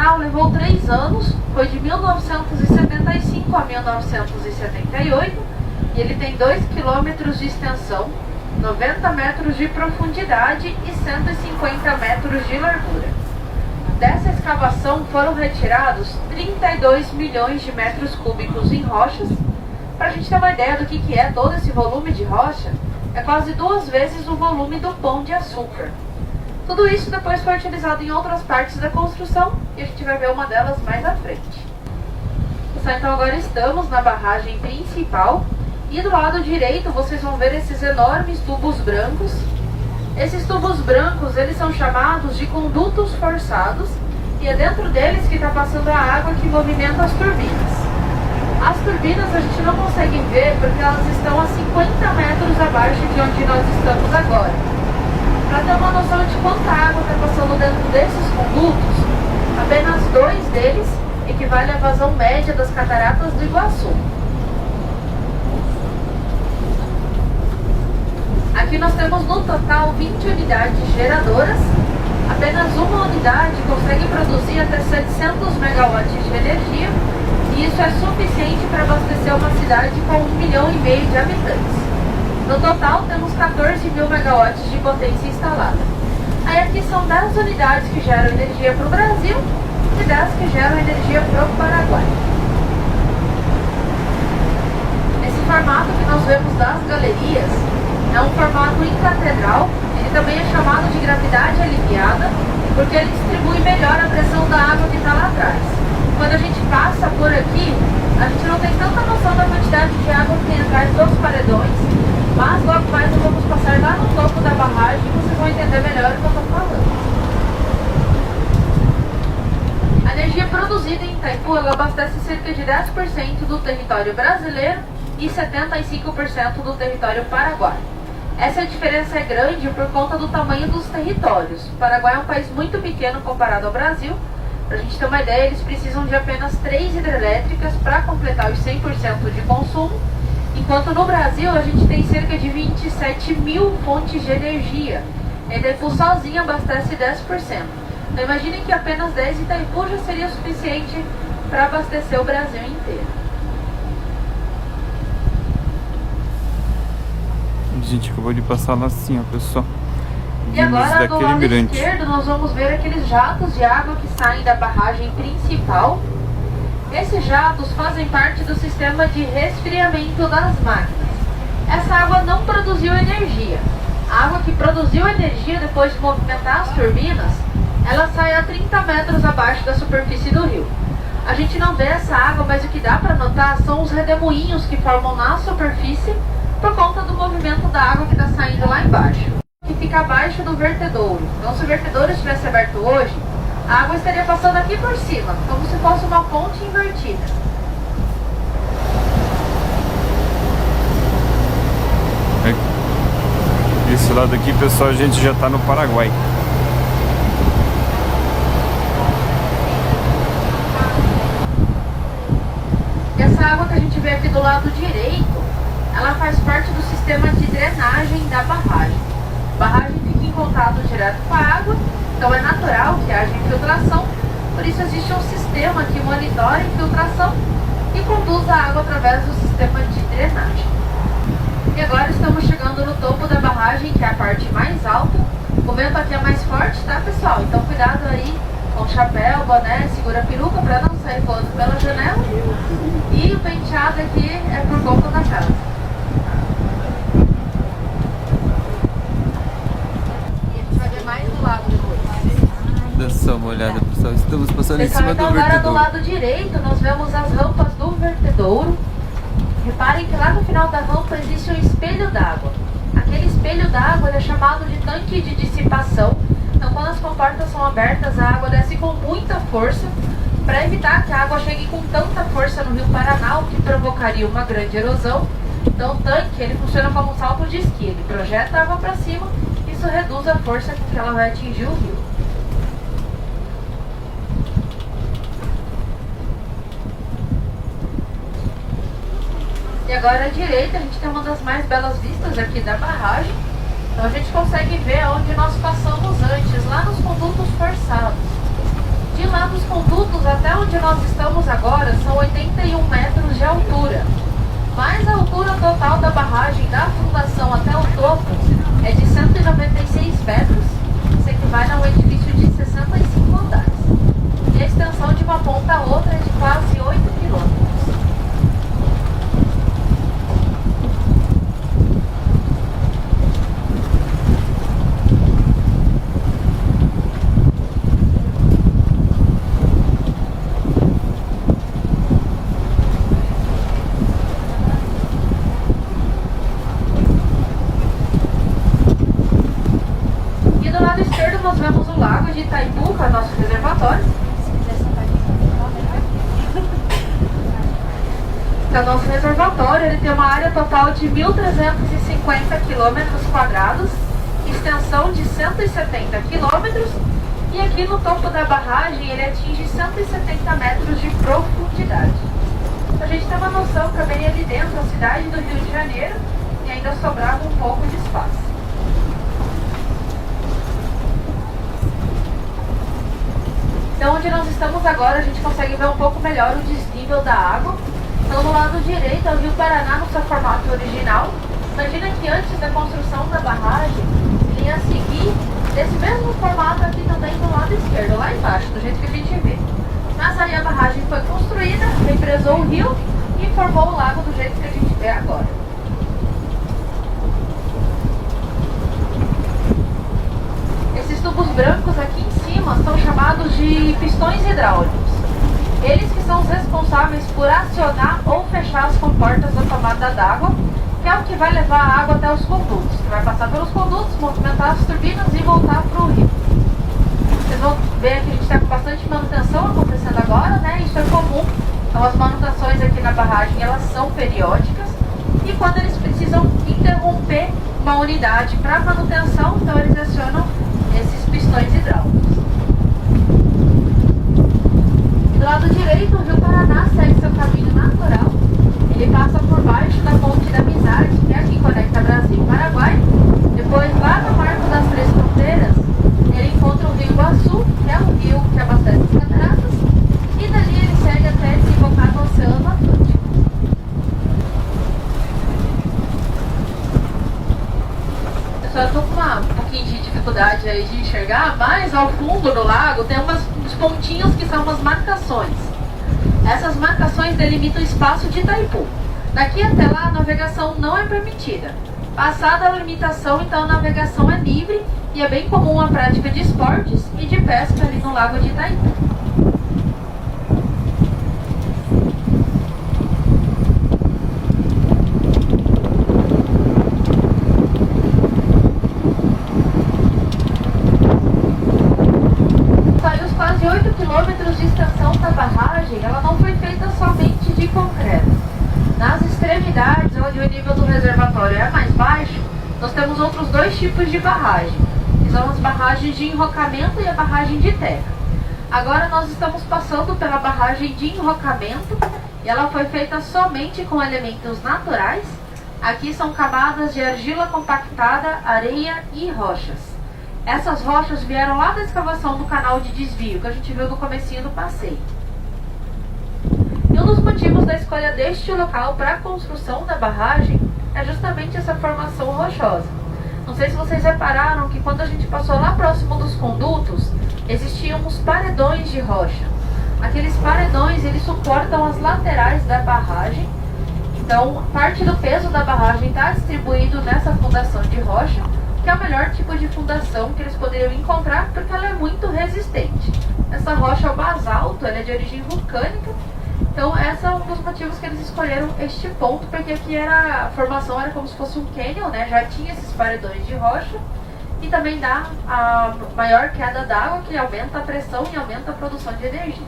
canal levou 3 anos, foi de 1975 a 1978 e ele tem 2 km de extensão, 90 metros de profundidade e 150 metros de largura. Dessa escavação foram retirados 32 milhões de metros cúbicos em rochas. Para a gente ter uma ideia do que é todo esse volume de rocha, é quase 2 vezes o volume do Pão de Açúcar. Tudo isso depois foi utilizado em outras partes da construção e a gente vai ver uma delas mais à frente. Pessoal, então agora estamos na barragem principal e do lado direito vocês vão ver esses enormes tubos brancos. Esses tubos brancos, eles são chamados de condutos forçados e é dentro deles que está passando a água que movimenta as turbinas. As turbinas a gente não consegue ver porque elas estão a 50 metros abaixo de onde nós estamos agora. Para ter uma noção de quanta água está passando dentro desses condutos, apenas 2 deles equivalem à vazão média das cataratas do Iguaçu. Aqui nós temos no total 20 unidades geradoras. Apenas uma unidade consegue produzir até 700 megawatts de energia e isso é suficiente para abastecer uma cidade com 1,5 milhão de habitantes. No total temos 14 mil megawatts de potência instalada. Aí aqui são 10 unidades que geram energia para o Brasil e 10 que geram energia para o Paraguai. Esse formato que nós vemos das galerias é um formato em catedral. Ele também é chamado de gravidade aliviada, porque ele distribui melhor a pressão da água que está lá atrás. Quando a gente passa por aqui, a gente não tem tanta noção da quantidade de água que tem atrás dos paredões, mas logo mais nós vamos passar lá no topo da barragem e vocês vão entender melhor o que eu estou falando. A energia produzida em Itaipu, ela abastece cerca de 10% do território brasileiro e 75% do território paraguaio. Essa diferença é grande por conta do tamanho dos territórios. O Paraguai é um país muito pequeno comparado ao Brasil. Para a gente ter uma ideia, eles precisam de apenas 3 hidrelétricas para completar os 100% de consumo, enquanto no Brasil a gente tem cerca de 27 mil fontes de energia. A Itaipu sozinha abastece 10%. Então imaginem que apenas 10 Itaipu já seria suficiente para abastecer o Brasil inteiro. A gente acabou de passar lá assim, ó, pessoal. E agora do lado esquerdo nós vamos ver aqueles jatos de água que saem da barragem principal. Esses jatos fazem parte do sistema de resfriamento das máquinas. Essa água não produziu energia. A água que produziu energia depois de movimentar as turbinas, ela sai a 30 metros abaixo da superfície do rio. A gente não vê essa água, mas o que dá para notar são os redemoinhos que formam na superfície por conta do movimento da água que está saindo lá embaixo, que fica abaixo do vertedouro. Então, se o vertedouro estivesse aberto hoje, a água estaria passando aqui por cima, como se fosse uma ponte invertida. Esse lado aqui, pessoal, a gente já está no Paraguai. E essa água que a gente vê aqui do lado direito, ela faz parte do sistema de drenagem da barragem. A barragem fica em contato direto com a água, então é natural que haja infiltração, por isso existe um sistema que monitora a infiltração e conduz a água através do sistema de drenagem. E agora estamos chegando no topo da barragem, que é a parte mais alta. O vento aqui é mais forte, tá, pessoal? Então cuidado aí com chapéu, boné, segura a peruca para não sair voando pela janela. E o penteado aqui é por conta da casa. Dá só uma olhada, pessoal. Estamos passando em cima do vertedouro. Agora do lado direito nós vemos as rampas do vertedouro. Reparem que lá no final da rampa existe um espelho d'água. Aquele espelho d'água é chamado de tanque de dissipação. Então quando as comportas são abertas, a água desce com muita força para evitar que a água chegue com tanta força no Rio Paraná, o que provocaria uma grande erosão. Então o tanque ele funciona como um salto de esqui. Ele projeta a água para cima, isso reduz a força com que ela vai atingir o rio. E agora à direita a gente tem uma das mais belas vistas aqui da barragem. Então a gente consegue ver onde nós passamos antes, lá nos condutos forçados. De lá dos condutos até onde nós estamos agora são 81 metros de altura. Mas a altura total da barragem, da fundação até o topo, é de 196 metros. Isso equivale a um edifício de 65 andares. E a extensão de uma ponta a outra é de quase 8 quilômetros. Nós vemos o lago de Itaipu, que é o nosso reservatório. É o nosso reservatório, ele tem uma área total de 1.350 quilômetros quadrados, extensão de 170 quilômetros, e aqui no topo da barragem ele atinge 170 metros de profundidade. A gente tem uma noção também ali dentro, a cidade do Rio de Janeiro, e ainda sobrava um pouco de espaço. Então, onde nós estamos agora, a gente consegue ver um pouco melhor o desnível da água. Então, do lado direito é o Rio Paraná no seu formato original. Imagina que antes da construção da barragem, ele ia seguir desse mesmo formato aqui também do lado esquerdo, lá embaixo, do jeito que a gente vê. Mas aí a barragem foi construída, represou o rio e formou o lago do jeito que a gente vê agora. Esses tubos brancos aqui em cima são chamados de pistões hidráulicos. Eles que são os responsáveis por acionar ou fechar as comportas da tomada d'água, que é o que vai levar a água até os condutos, que vai passar pelos condutos, movimentar as turbinas e voltar para o rio. Vocês vão ver que a gente está com bastante manutenção acontecendo agora, né? Isso é comum. Então as manutenções aqui na barragem, elas são periódicas, e quando eles precisam interromper uma unidade para manutenção, então eles acionam esses pistões hidráulicos. Do lado direito, o Rio Paraná segue seu caminho natural. Ele passa por baixo da Ponte da Amizade, que é aqui conecta Brasil e Paraguai. Depois, lá no Marco das Três Fronteiras, ele encontra o Rio Iguaçu, que é o rio que abastece as cataratas, e dali ele segue até desembocar no Oceano Atlântico. Eu estou com um pouquinho de dificuldade aí de enxergar, mas ao fundo do lago tem uns pontinhos que são umas marcações. Essas marcações delimitam o espaço de Itaipu. Daqui até lá a navegação não é permitida. Passada a limitação, então a navegação é livre e é bem comum a prática de esportes e de pesca ali no lago de Itaipu. Quase 8 quilômetros de extensão da barragem, ela não foi feita somente de concreto. Nas extremidades, onde o nível do reservatório é mais baixo, nós temos outros dois tipos de barragem, que são as barragens de enrocamento e a barragem de terra. Agora nós estamos passando pela barragem de enrocamento, e ela foi feita somente com elementos naturais. Aqui são camadas de argila compactada, areia e rochas. Essas rochas vieram lá da escavação do canal de desvio, que a gente viu no comecinho do passeio. E um dos motivos da escolha deste local para a construção da barragem é justamente essa formação rochosa. Não sei se vocês repararam que quando a gente passou lá próximo dos condutos, existiam uns paredões de rocha. Aqueles paredões, eles suportam as laterais da barragem. Então, parte do peso da barragem está distribuído nessa fundação de rocha, que é o melhor tipo de fundação que eles poderiam encontrar, porque ela é muito resistente. Essa rocha é o basalto, ela é de origem vulcânica. Então, esse é um dos motivos que eles escolheram este ponto, porque aqui a formação era como se fosse um cânion, né? Já tinha esses paredões de rocha, e também dá a maior queda d'água, que aumenta a pressão e aumenta a produção de energia.